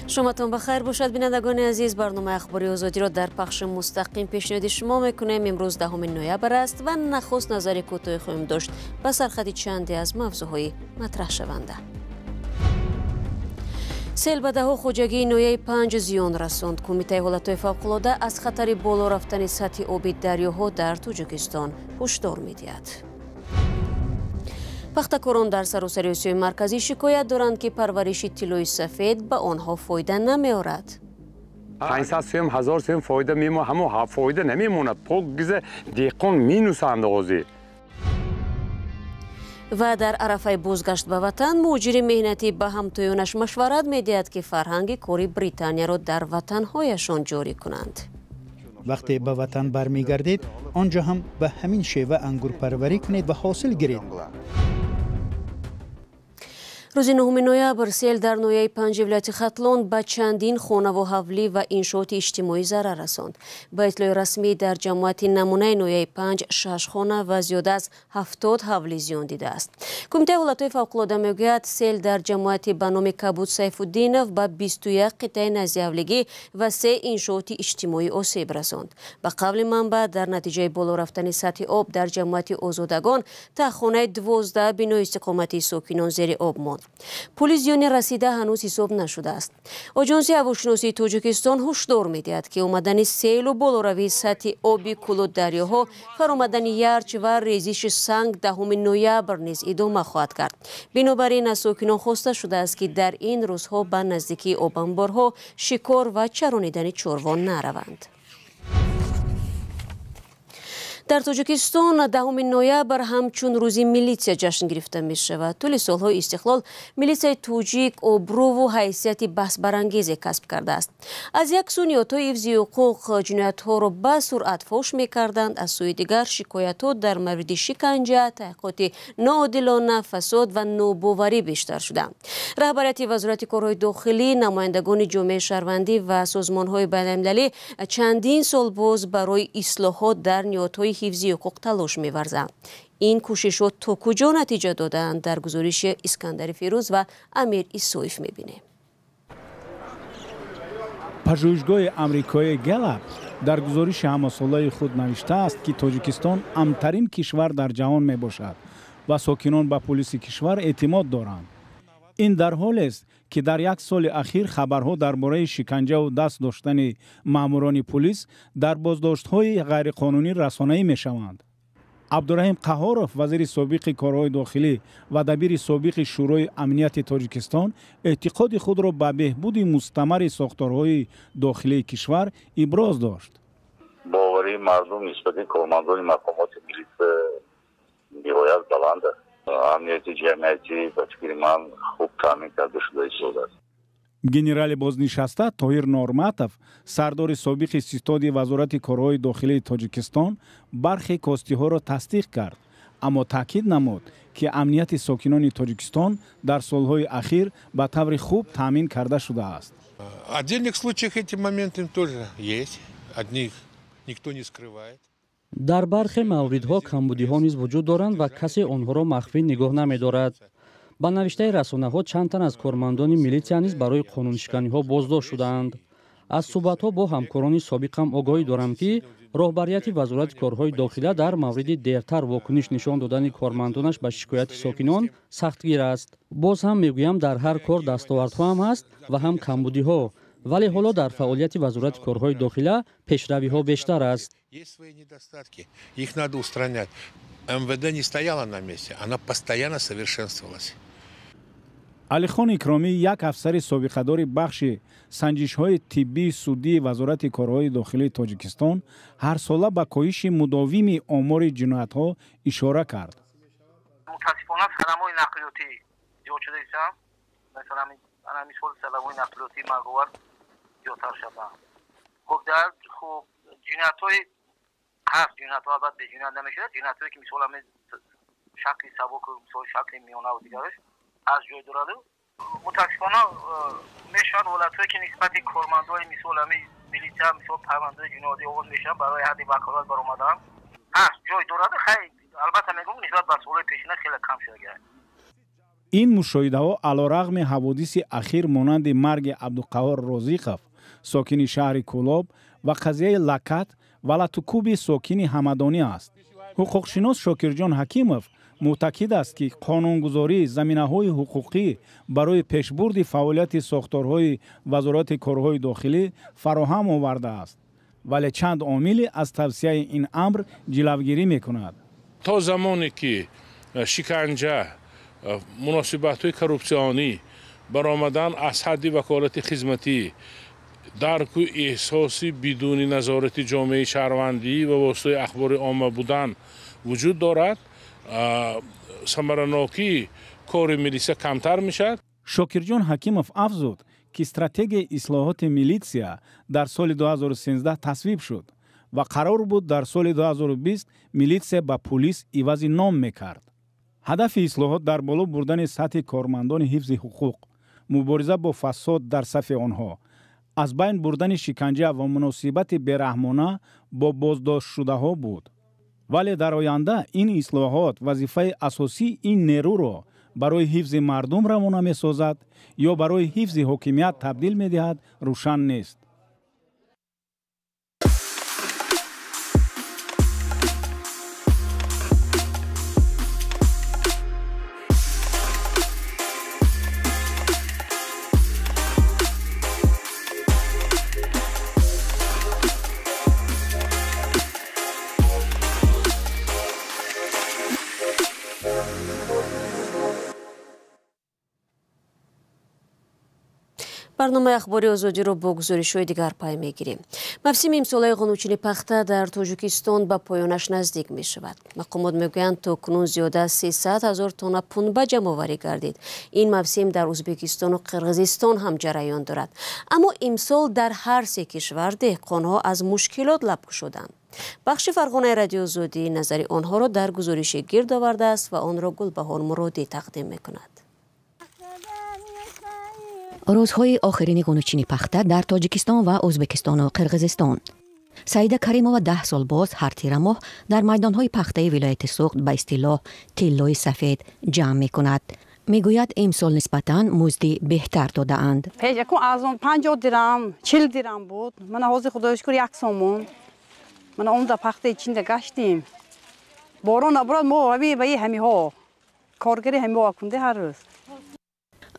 شماتون بخیر باشد بینندگان عزیز. برنامه اخباری آزادی را در پخش مستقیم پیشنهاد شما میکنیم. امروز 10 نوامبر است و نخست نظر کوتاه خواهیم داشت به سرخط چندی از موضوعهای مطرح شونده. سیل به دهها خوجگی نویه 5 زیان رساند. کمیته حالتهای فوق‌العاده از خطر بالا رفتن سطح آبی دریاها در تاجیکستان هشدار می‌دهد. پختکاران در سراسر آسیای مرکزی شکایت دارند که پرورش طلای سفید به آنها فایده نمی‌آورد. 500 سوم 1000 سوم فایده میمونه، همه فایده نمیموند. پوگیز دیقون مینوسند آغازی. و در عرفه بازگشت به وطن مهاجر مهنتی به همتایانش مشورت می‌دهد که فرهنگ کاری بریتانیا را در وطنهایشان جاری کنند. وقتی به وطن برمیگردید آنجا هم به همین شیوه انگور پروری کنید و حاصل گیرید. روز 9 نوامبر سیل در نویه 5 ولایت ختلان به چندین خانه و حولی و انشاءات اجتماعی ضرر رساند. به اطلاع رسمی در جمعیت نمونه نویه 5 6 خانه و زیاده از 70 حولی زیان دیده است. کمیته حالتهای فوق‌العاده میگوید سیل در جمعیت به نام کبود سیف الدینов به 21 قطعه نزیه‌آولگی و 3 انشاءات اجتماعی آسیب رساند. به قول منبع در نتیجه بالا رفتن سطح آب در جمعیت آزادگان تا خانه 12 بنای استقامتی ساکنان زیر آب ماند. پلیس زیان رسیده هنوز حساب نشده است. آژانس هواشناسی تاجیکستان هشدار می‌دهد که آمدن سیل و بالاروی سطح آبی کل دریاها، فرآمدن یرچ و ریزش سنگ 10 نوامبر نیز ادامه خواهد کرد. بنابراین از ساکنان خواسته شده است که در این روزها به نزدیکی آب انبارها شکار و چرانیدن چروان نروند. در تاجیکستان 10 نوامبر همچون روزی میلیسیا جشن گرفته می شود. طول سالهای استقلال میلیسیای تاجیک آبرو و حیثیت بحث برانگیزی کسب کرده است. از یک سو نیات‌های حفظ حقوق جنایت‌ها را به سرعت فاش می کردند، از سوی دیگر شکایت‌ها در مورد شکنجه، تحقیقات ناعادلانه، فساد و ناباوری بیشتر شده. رهبریت وزارت کارهای داخلی، نمایندگان جامعه شهروندی و سازمان‌های بین‌المللی چندین سال باز برای اصلاحات در نیات‌های حفظی حقوق تلاش می‌ورزند. این کوشش‌ها تا کجا نتیجه دادند؟ در گزارش اسکندر فیروز و امیر ایسویف می‌بینیم. پژوهشگاه آمریکایی گلاب در گزارش همساله خود نوشته است که تاجیکستان امن‌ترین کشور در جهان میباشد و ساکنان به پلیس کشور اعتماد دارند. این در حالی است که در یک سال اخیر خبرها درباره شکنجه و دست داشتن ماموران پلیس در بازداشت‌های غیرقانونی رسانه‌ای می‌شوند. عبدالرحیم قهارов وزیر سابق کارهای داخلی و دبیر سابق شورای امنیت تاجیکستان اعتقاد خود را به بهبود مستمر ساختارهای داخلی کشور ابراز داشت. باوری مردم نسبت به کارمندان مقامات ملیس نهایت بلند است. امنیت جمعیتی به فکر من خوب تامین کرده شده است. گنرال بازنشسته طاهر نورماتов سردار سابق ستاد وزارت کارهای داخلی تاجیکستان برخی کاستی‌ها را تصدیق کرد، اما تاکید نمود که امنیت ساکنان تاجیکستان در سالهای اخیر به طور خوب تامین کرده شده است. отдельных случаях эти моменты тоже есть. Одних никто не скрывает. در برخی موردها کمبودی‌ها نیز وجود دارند و کسی آنها را مخفی نگاه نمی‌دارد. با نوشته رسانه‌ها چند تن از کارمندان میلیسیا نیز برای قانونشکنی‌ها بازداشت شدند. از صحبت‌ها با همکاران سابقم آگاهی دارم که رهبریت وزارت کارهای داخلی در مورد دیرتر واکنش نشان دادن کارمندانش به شکایت ساکنان سختگیر است. باز هم میگویم در هر کار دستاوردها هم هست و هم کمبودی‌ها، ولی حالا در فعالیت وزارت کارهای داخلی پیشروی‌ها بیشتر است. Есть свои недостатки, их надо устранять. МВД не стояла на месте, она постоянно совершенствовалась. علی خان اکرامی یک افسر سابقه‌دار بخش سنجش‌های طبی سودی وزارت کارهای داخلی تاجیکستان هر ساله به کاهش مداوم آمار جنایت‌ها اشاره کرد. متاسفانه خدمات نقلیاتی زیاد شده است. مثلا انا مثال خدمات نقلیاتی مقبول زیادتر شده. خب در خب جنایت‌های هست، جنایت‌ها البته به جنایت نمیشه، جنایت‌هایی که مثلا شکل سبک و مثلا شکل میانه و دیگرش از جای دراده. متاسفانه میشد ولایت‌هایی که نسبت کارمندای مثلا میلیسیا مثلا پرونده جنایی آغاز میشن برای حد وکالت برآمدن هست جای دراده. خیلی البته میگم نسبت به سال‌های پیشین خیلی کم شده. این مشاهده‌ها علیرغم حوادث اخیر مانند مرگ عبدالقهار رازیقов ساکن شهر کولاب و قضیه لکت و لاتوکوب ساکن همدانی است. حقوقشناس شاکرجان حکیمов معتقد است که قانونگذاری زمینه‌های حقوقی برای پیشبرد فعالیت ساختارهای وزارت کارهای داخلی فراهم آورده است، ولی چند عامل از توسعه این امر جلوگیری می‌کند. تا زمانی که شکنجه، مناسبت‌های کرپسیونی برآمدن از حد وکالت خدمتی، درک و احساسی بدون نظارت جامعه شهروندی و واسطه اخبار عامه بودن وجود دارد، ثمره‌ناکی کار میلیسیا کمتر میشد. شاکرجان حکیمов افزود که استراتژی اصلاحات میلیسیا در سال 2013 تصویب شد و قرار بود در سال 2020 میلیسیا به پلیس عوض نام میکرد. هدف اصلاحات در بالا بردن سطح کارمندان حفظ حقوق، مبارزه با فساد در صف آنها، از بین بردن شکنجه و مناسبت بی‌رحمانه با بازداشت شده ها بود. ولی در آینده این اصلاحات وظیفه اساسی این نیرو را برای حفظ مردم روانه می سازد یا برای حفظ حاکمیت تبدیل می دهد روشن نیست. برنامه اخباری آزادی رو با گزارش‌های دیگر پای می‌گیریم. موسم امسال قانونچینی پخته در تاجیکستان به پایانش نزدیک می‌شود. مقامات میگویند تا کنون زیاده از 300,000 تن پنبه جمع‌آوری گردید. این موسم در ازبکستان و قرقیزستان هم جریان دارد. اما امسال در هر سه کشور دهقان‌ها از مشکلات لب گشودند. بخش فرغانه رادیو آزادی نظر آنها را در گزارش گرد آورده است و آن را گلبهار مرادی تقدیم می‌کند. روزهای آخرین قانونچینی پخته در تاجیکستان و ازبکستان و قرقیزستان. سعیده کریمова 10 سال باز هر تیر ماه در میدانهای پخته ولایت سوخت به اصطلاح تیلای سفید جمع می‌کند. میگوید امسال نسبتاً مزدی بهتر داده اند. پیشکو از اون 50 درم 40 درم بود. من حاضر خدای شکر یک سومون. من اونجا پخته چینده گشتیم. بارون ابراد ما به همه ها کارگری همه ها کنده هر روز.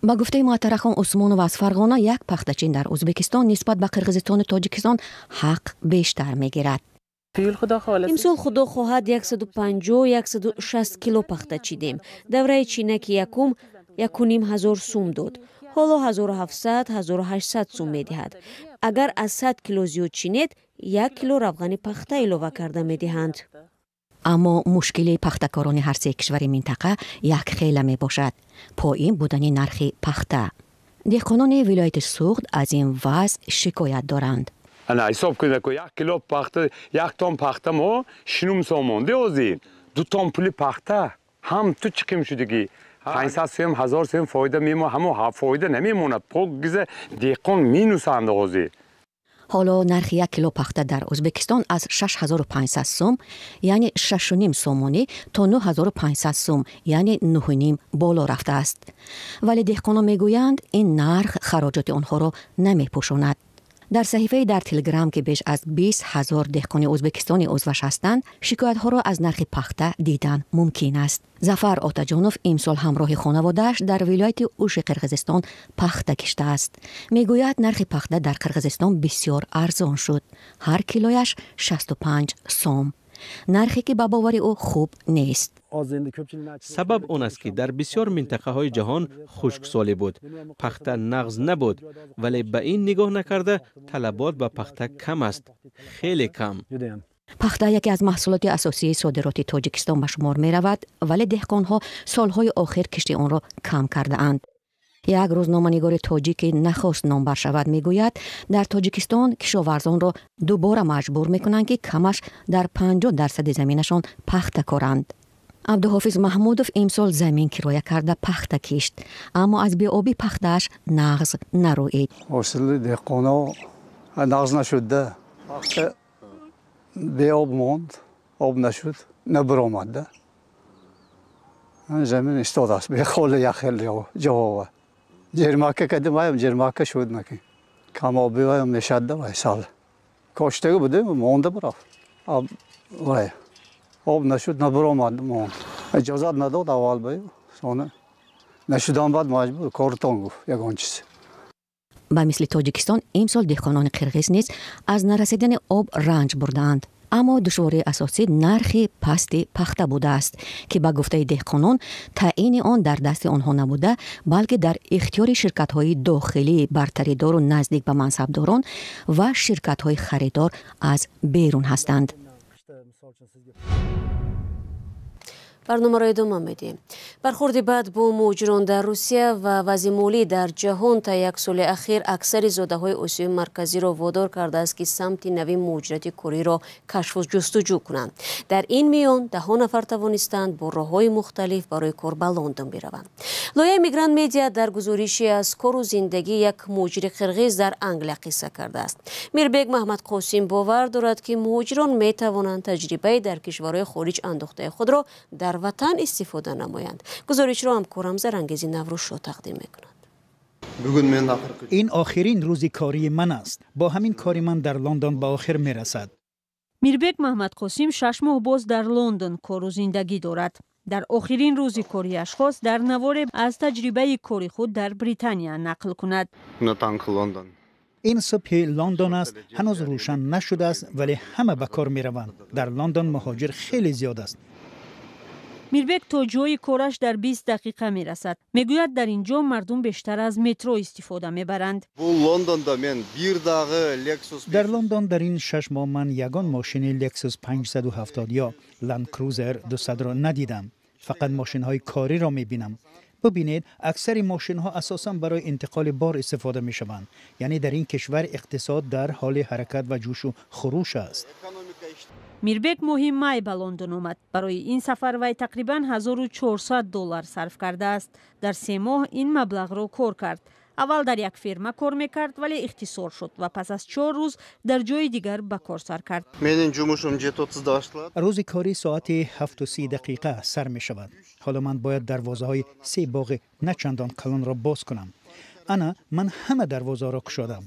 با گفته محترم عثمانov از فرغانه یک پخته‌چین در ازبکستان نسبت به قرقیزستان و تاجیکستان حق بیشتر میگیرد. امسال خدا خواهد 150-160 کیلو پخته چیدیم. دوره چینک یکم 1,500 سوم داد. حالا 1700-1800 سوم میدهد. اگر از 100 کیلو زیاد چینید 1 کیلو روغن پخته اضافه کرده میدهند. اما مشکل پخته‌کاران هر سه کشور منطقه یک خیلی می باشد. پایین بودن نرخ پخته. دهقانان ولایت سوخت از این وضع شکایت دارند. انا حساب کنید که 1 کیلو پخته 1 تن پخته ما 6 سومونده ازین 2 تن پول پخته هم تو چقدر شدگی 500 سوم 1000 سوم فایده میمونه همه فایده نمیمونه پوگز دهقان مینوسند آزی. حالا نرخ 1 کیلو پخته در ازبکستان از 6500 سوم یعنی 6.5 سومانی تا 9500 سوم یعنی 9.5 بالا رفته است. ولی دهقانان میگویند این نرخ خراجات آنها را نمیپوشاند. در صحیفه در تلگرام که بیش از 20,000 دهقان ازبکستانی عضوش هستند، شکایت ها را از نرخ پخته دیدن ممکن است. ظفر آتاجانوف امسال همراه خانواده‌اش در ولایت اوش قرقیزستان پخته کشته است. میگوید نرخ پخته در قرقیزستان بسیار ارزان شد. هر کیلویش 65 سوم. نرخی که به باور او خوب نیست. سبب اون است که در بسیار منطقه های جهان خشکسالی بود. پخته نغز نبود، ولی به این نگاه نکرده طلبات به پخته کم است. خیلی کم. پخته یکی از محصولات اساسی صادرات تاجیکستان به شمار می رود، ولی دهقانها سالهای آخر کشت آن را کم کرده اند. یک روزنامه‌نگار تاجیک نخواست نام شود میگوید در تاجیکستان کشاورزان را دوباره مجبور میکنند که کمش در 50% زمینشان پخته کنند. عبدالحافظ محمودوف امسال زمین کرایه کرده پخته کشت، اما از بی‌آبی پخته‌اش نغز نروید. حاصل دهقانا نغز نشده، پخته بی‌آب ماند، آب نشد، نبرآمده. زمین استاد است به خال یخل جواب جرماکه کدیم ایم جرماکه شد نکی کم آبی ایم میشده وای سال کاشته بودیم مونده برا آب وای آب نشد نبرآمد ما اجازه نداد اول بای سونه نشدم بعد مجبور کارتون گفت یگان چیز به مثل تاجیکستان امسال دهقانان قرغیز نیز از نرسیدن آب رنج بردند. اما دشواری اساسی نرخ پست پخته بوده است که به گفته دهقانان تعیین آن در دست آنها نبوده بلکه در اختیار شرکت‌های داخلی برتریدار و نزدیک به منصبداران و شرکت‌های خریدار از بیرون هستند. برنامه را ادامه میدیم. برخورد بد با مهاجران در روسیه و وضع مالی در جهان تا یک سال اخیر اکثر زاده‌های آسیای مرکزی را وادار کرده است که سمت نوی مهاجرت کاری را کشف و جستجو کنند. در این میان 10 نفر توانستند با راه‌های مختلف برای کار به لندن بروند. لایه میگرانت مدیا در گزارشی از کار و زندگی یک مهاجر قرغیز در انگلیس قصه کرده است. میربگ محمد قاسم باور دارد که مهاجران می توانند تجربه در کشورهای خارج اندوخته خود را در وطن استفاده نمایند. گزارش را همکارم زرنگیزی نوروش را تقدیم میکند. این آخرین روز کاری من است. با همین کاری من در لندن به آخر میرسد. میربگ محمد قاسم 6 ماه باز در لندن کار و زندگی دارد. در آخرین روز کاریش خواست در نواره از تجربه کاری خود در بریتانیا نقل کند. این صبح لندن است. هنوز روشن نشده است ولی همه به کار میروند. در لندن مهاجر خیلی زیاد است. میربگ تا جای کارش در 20 دقیقه میرسد. میگوید در اینجا مردم بیشتر از مترو استفاده میبرند. در لندن در این 6 ماه من یگان ماشین لکسوس 570 یا لند کروزر 200 را ندیدم. فقط ماشین های کاری را میبینم. ببینید اکثر ماشین ها اساساً برای انتقال بار استفاده می شوند. یعنی در این کشور اقتصاد در حال حرکت و جوش و خروش است. میربگ ماه مای به لندن آمد. برای این سفر وی تقریباً $1400 صرف کرده است. در 3 ماه این مبلغ را کار کرد. اول در یک فرما کار میکرد ولی اختصار شد و پس از 4 روز در جای دیگر به کار سر کرد. روز کاری ساعت 7:30 سر می شود. حالا من باید دروازه های 3 باغ نه چندان کلان را باز کنم. من همه دروازه را گشودم.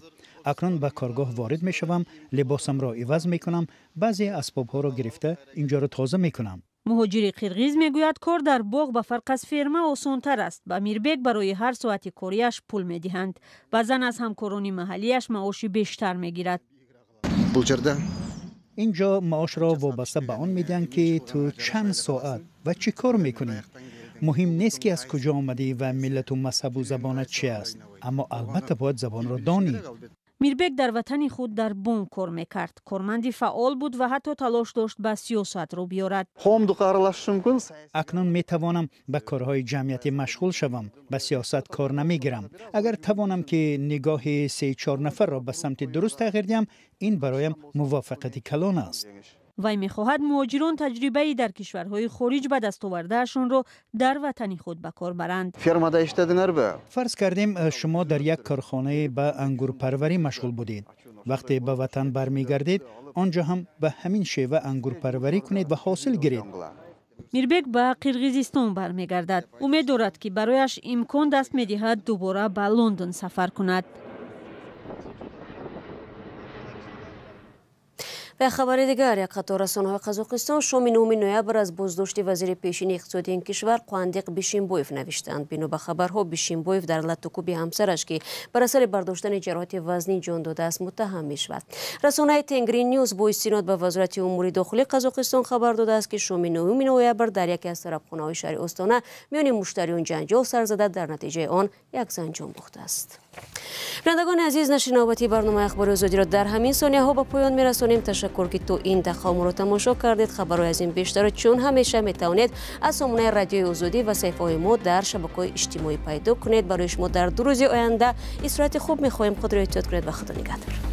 اکنون به کارگاه وارد می شوم، لباسم را عوض می کنم، بعضی اسباب ها را گرفته اینجا را تازه می کنم. مهاجر قرغیز میگوید کار در باغ به فرق از فرما آسان‌تر است. به میربگ برای هر ساعت کاریش پول میدهند. بعضا از همکاران محلیش معاش بیشتر میگیرد. اینجا معاش را وابسته به آن میدن که تو چند ساعت و چی کار میکنی. مهم نیست که از کجا آمدی و ملت و مذهب و زبانت چی است، اما البته باید زبان را دانی. میربگ در وطن خود در بانک کار میکرد. کارمندی فعال بود و حتی تلاش داشت به سیاست رو بیارد. اکنون میتوانم به کارهای جمعیتی مشغول شوم. به سیاست کار نمیگیرم. اگر توانم که نگاه 3-4 نفر را به سمت درست تغییر دهم، این برایم موافقت کلان است. وی میخواهد مهاجران تجربه‌ای در کشورهای خارج به دست آوردهشان را در وطن خود به کار برند. فرض کردیم شما در یک کارخانه به انگور پروری مشغول بودید. وقتی به وطن برمیگردید آنجا هم به همین شیوه انگور پروری کنید و حاصل گیرید. میربگ به قرغیزستان برمیگردد. امید دارد که برایش امکان دست میدهد دوباره به لندن سفر کند. به خبر دیگر، یک قطار رسانه‌های قزاقستان شام 9 نوامبر از بازداشت وزیر پیشین اقتصادی این کشور قواندیق بیشیمبویف نوشتند. بنا به خبرها بیشیمبویف در لطوکوب همسرش که بر اثر برداشتن جراحات وزنی جان داده است متهم می‌شود. رسانه تنگری نیوز با استناد به وزارت امور داخلی قزاقستان خبر داده است که شام 9 نوامبر در یکی از طرفخانه‌های شهر استانا میان مشتریان جنجال سر زده، در نتیجه آن یک زن جان باخته است. بینندگان عزیز، نشر نوبتی برنامه اخبار آزادی را در همین ثانیه‌ها به پایان می‌رسانیم. تشکر که تو این دقیقه ما را تماشا کردید. خبرهای از این بیشتر چون همیشه میتوانید از سامانه رادیوی آزادی و صفحه‌های ما در شبکه‌های اجتماعی پیدا کنید. برای شما در 2 روز آینده استراحت خوب می‌خواهیم. خود را احتیاط کنید و خدا نگهدار.